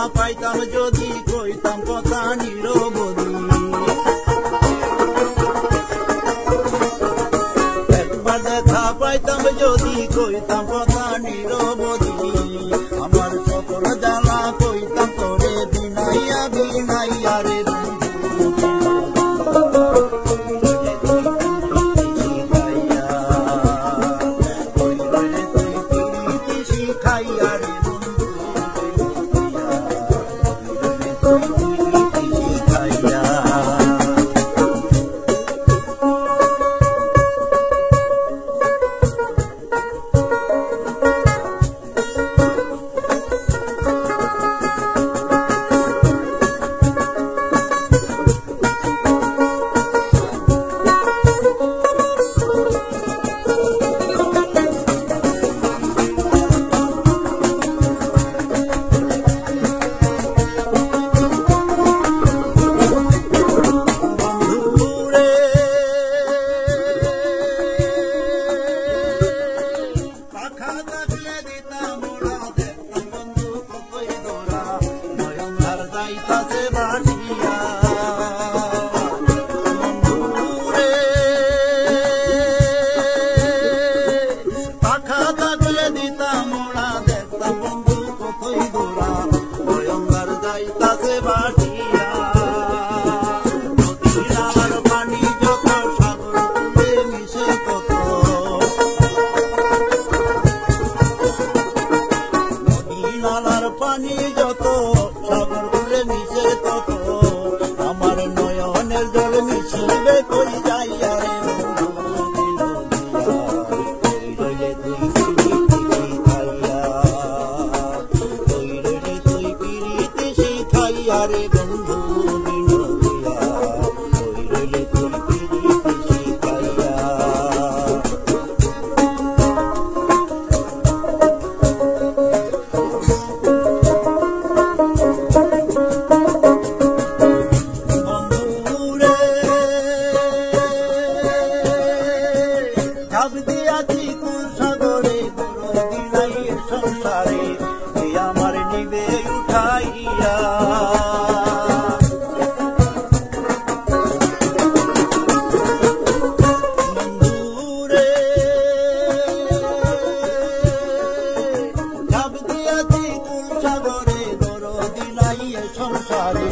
পাইতাম যদি কইতাম কথা নিরবধি একবার দেখা পাইতাম যদি কইতাম কথা নিরবধি আমার সকল জ্বালা কইতাম তোরে বিনাইয়া বিনাইয়া রে পানি যত সাগর কুলে মিশে তত আমার নয়নের জল মিশিবে কই যাইয়া রে তুই পিরিতি শিখাইয়া রে বন্ধু সংসারে আমার নিবে উঠাইয়া বন্ধুরে ভাব দিয়াছি কুল সাগরে দরদি নাই সংসারে